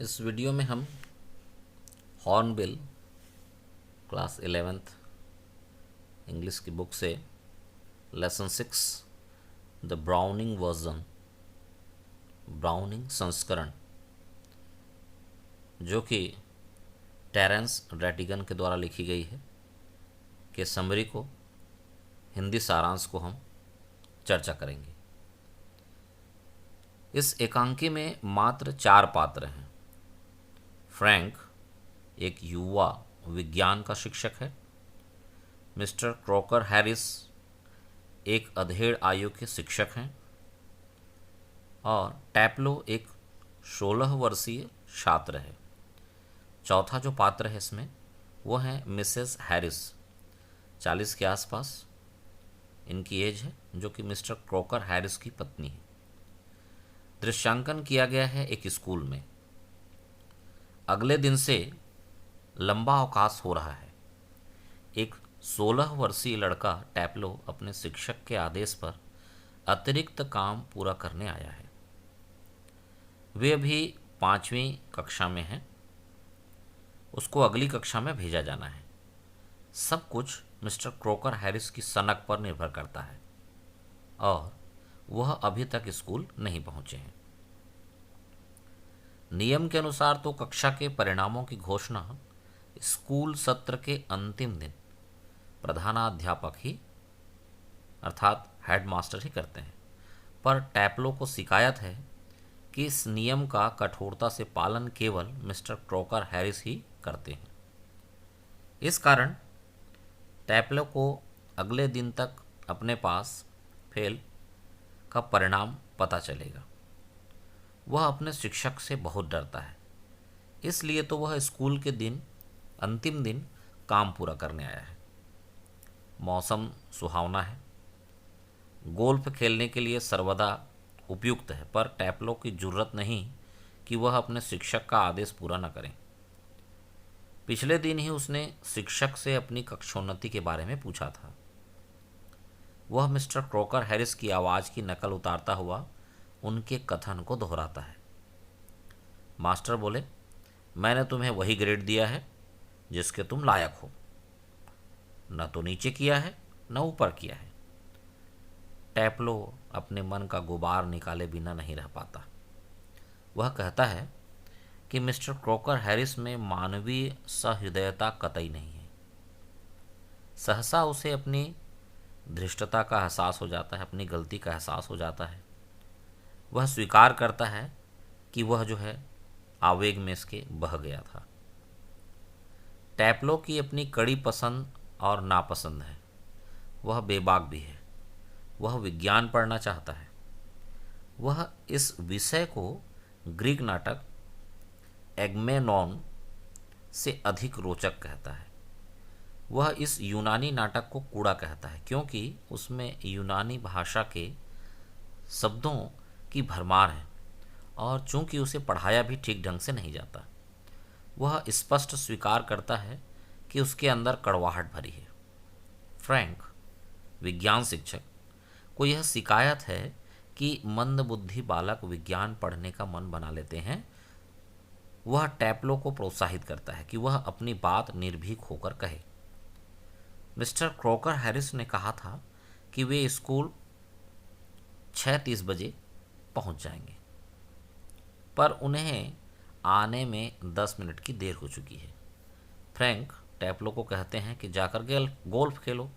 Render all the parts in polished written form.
इस वीडियो में हम हॉर्नबिल क्लास 11th इंग्लिश की बुक से lesson 6 the browning version, browning संस्करण, जो कि टेरेंस रेटिगन के द्वारा लिखी गई है, के समरी को, हिंदी सारांश को हम चर्चा करेंगे। इस एकांकी में मात्र 4 पात्र हैं। फ्रैंक एक युवा विज्ञान का शिक्षक है। मिस्टर क्रॉकर हैरिस एक अधेड़ आयु के शिक्षक हैं और टैप्लो एक 16 वर्षीय छात्र है। चौथा जो पात्र है इसमें वो है मिसेस हैरिस, 40 के आसपास इनकी एज है, जो कि मिस्टर क्रॉकर हैरिस की पत्नी है। दृश्यांकन किया गया है एक स्कूल में। अगले दिन से लंबा अवकाश हो रहा है। एक 16 वर्षीय लड़का टैप्लो अपने शिक्षक के आदेश पर अतिरिक्त काम पूरा करने आया है। वे अभी 5वीं कक्षा में हैं। उसको अगली कक्षा में भेजा जाना है। सब कुछ मिस्टर क्रॉकर हैरिस की सनक पर निर्भर करता है और वह अभी तक स्कूल नहीं पहुंचे हैं। नियम के अनुसार तो कक्षा के परिणामों की घोषणा स्कूल सत्र के अंतिम दिन प्रधानाध्यापक ही अर्थात हेडमास्टर ही करते हैं, पर टैप्लो को शिकायत है कि इस नियम का कठोरता से पालन केवल मिस्टर क्रॉकर हैरिस ही करते हैं। इस कारण टैप्लो को अगले दिन तक अपने पास फेल का परिणाम पता चलेगा। वह अपने शिक्षक से बहुत डरता है, इसलिए तो वह स्कूल के अंतिम दिन काम पूरा करने आया है। मौसम सुहावना है, गोल्फ खेलने के लिए सर्वदा उपयुक्त है, पर टैप्लो की जरूरत नहीं कि वह अपने शिक्षक का आदेश पूरा न करें। पिछले दिन ही उसने शिक्षक से अपनी कक्षोन्नति के बारे में पूछा था। वह मिस्टर क्रॉकर हैरिस की आवाज़ की नकल उतारता हुआ उनके कथन को दोहराता है। मास्टर बोले, मैंने तुम्हें वही ग्रेड दिया है जिसके तुम लायक हो। न तो नीचे किया है न ऊपर किया है। टैप्लो अपने मन का गुबार निकाले बिना नहीं रह पाता। वह कहता है कि मिस्टर क्रॉकर हैरिस में मानवीय सहृदयता कतई नहीं है। सहसा उसे अपनी धृष्टता का एहसास हो जाता है, अपनी गलती का एहसास हो जाता है। वह स्वीकार करता है कि वह जो है आवेग में इसके बह गया था। टैप्लो की अपनी कड़ी पसंद और नापसंद है। वह बेबाक भी है। वह विज्ञान पढ़ना चाहता है। वह इस विषय को ग्रीक नाटक एगमेनॉन से अधिक रोचक कहता है। वह इस यूनानी नाटक को कूड़ा कहता है, क्योंकि उसमें यूनानी भाषा के शब्दों की भरमार है और चूंकि उसे पढ़ाया भी ठीक ढंग से नहीं जाता। वह स्पष्ट स्वीकार करता है कि उसके अंदर कड़वाहट भरी है। फ्रैंक विज्ञान शिक्षक को यह शिकायत है कि मंदबुद्धि बालक विज्ञान पढ़ने का मन बना लेते हैं। वह टैप्लो को प्रोत्साहित करता है कि वह अपनी बात निर्भीक होकर कहे। मिस्टर क्रॉकर हैरिस ने कहा था कि वे स्कूल 6:30 बजे पहुंच जाएंगे, पर उन्हें आने में 10 मिनट की देर हो चुकी है। फ्रैंक टैप्लो को कहते हैं कि जाकर गोल्फ खेलो।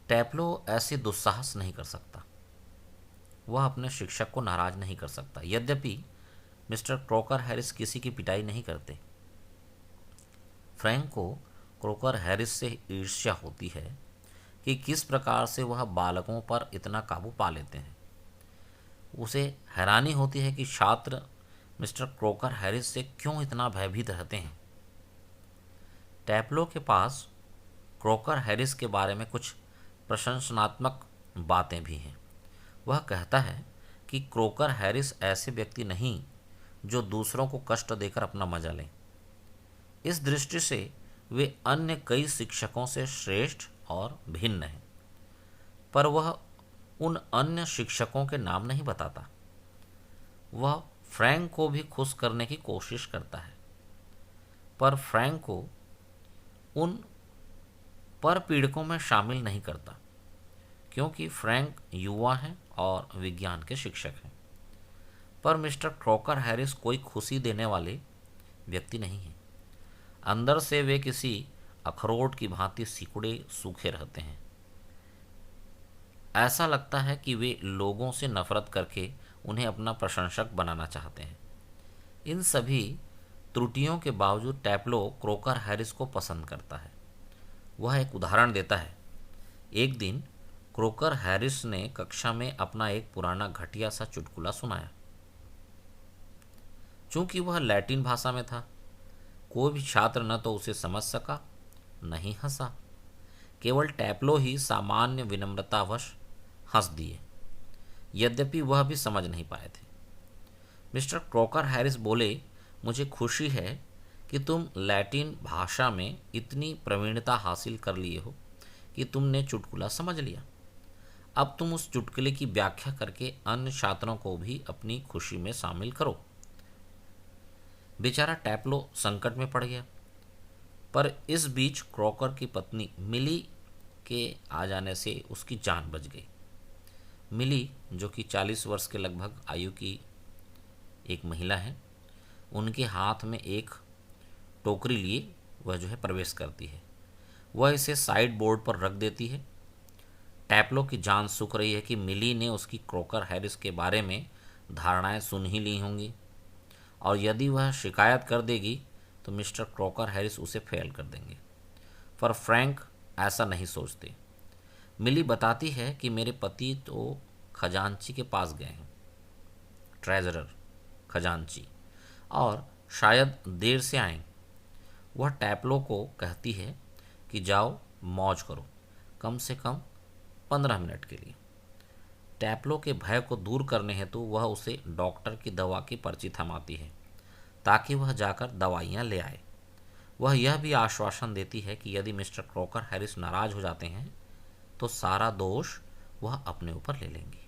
टैप्लो ऐसी दुस्साहस नहीं कर सकता। वह अपने शिक्षक को नाराज नहीं कर सकता। यद्यपि मिस्टर क्रॉकर हैरिस किसी की पिटाई नहीं करते। फ्रैंक को क्रॉकर हैरिस से ईर्ष्या होती है कि किस प्रकार से वह बालकों पर इतना काबू पा लेते हैं। उसे हैरानी होती है कि छात्र मिस्टर क्रॉकर हैरिस से क्यों इतना भयभीत रहते हैं। टैप्लो के पास क्रॉकर हैरिस के बारे में कुछ प्रशंसनात्मक बातें भी हैं। वह कहता है कि क्रॉकर हैरिस ऐसे व्यक्ति नहीं जो दूसरों को कष्ट देकर अपना मजा लें। इस दृष्टि से वे अन्य कई शिक्षकों से श्रेष्ठ और भिन्न हैं, पर वह उन अन्य शिक्षकों के नाम नहीं बताता। वह फ्रैंक को भी खुश करने की कोशिश करता है, पर फ्रैंक को उन पर पीड़कों में शामिल नहीं करता, क्योंकि फ्रैंक युवा हैं और विज्ञान के शिक्षक हैं। पर मिस्टर क्रॉकर हैरिस कोई खुशी देने वाले व्यक्ति नहीं हैं। अंदर से वे किसी अखरोट की भांति सिकुड़े सूखे रहते हैं। ऐसा लगता है कि वे लोगों से नफरत करके उन्हें अपना प्रशंसक बनाना चाहते हैं। इन सभी त्रुटियों के बावजूद टैप्लो क्रॉकर हैरिस को पसंद करता है। वह एक उदाहरण देता है। एक दिन क्रॉकर हैरिस ने कक्षा में अपना एक पुराना घटिया सा चुटकुला सुनाया। चूंकि वह लैटिन भाषा में था, कोई भी छात्र न तो उसे समझ सका, न ही हंसा। केवल टैप्लो ही सामान्य विनम्रतावश हंस दिए, यद्यपि वह भी समझ नहीं पाए थे। मिस्टर क्रॉकर हैरिस बोले, मुझे खुशी है कि तुम लैटिन भाषा में इतनी प्रवीणता हासिल कर लिए हो कि तुमने चुटकुला समझ लिया। अब तुम उस चुटकुले की व्याख्या करके अन्य छात्रों को भी अपनी खुशी में शामिल करो। बेचारा टैप्लो संकट में पड़ गया, पर इस बीच क्रॉकर की पत्नी मिली के आ जाने से उसकी जान बच गई। मिली, जो कि 40 वर्ष के लगभग आयु की एक महिला है, उनके हाथ में एक टोकरी लिए वह जो है प्रवेश करती है। वह इसे साइड बोर्ड पर रख देती है। टैप्लो की जान सूख रही है कि मिली ने उसकी क्रॉकर हैरिस के बारे में धारणाएं सुन ही ली होंगी, और यदि वह शिकायत कर देगी तो मिस्टर क्रॉकर हैरिस उसे फेल कर देंगे। पर फ्रैंक ऐसा नहीं सोचते। मिली बताती है कि मेरे पति तो खजांची के पास गए हैं, ट्रेजरर, खजांची, और शायद देर से आएंगे। वह टैप्लो को कहती है कि जाओ मौज करो, कम से कम 15 मिनट के लिए। टैप्लो के भय को दूर करने हेतु वह उसे डॉक्टर की दवा की पर्ची थमाती है ताकि वह जाकर दवाइयाँ ले आए। वह यह भी आश्वासन देती है कि यदि मिस्टर क्रॉकर हैरिस नाराज हो जाते हैं तो सारा दोष वह अपने ऊपर ले लेंगी।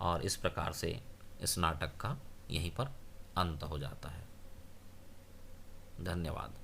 और इस प्रकार से इस नाटक का यहीं पर अंत हो जाता है। धन्यवाद।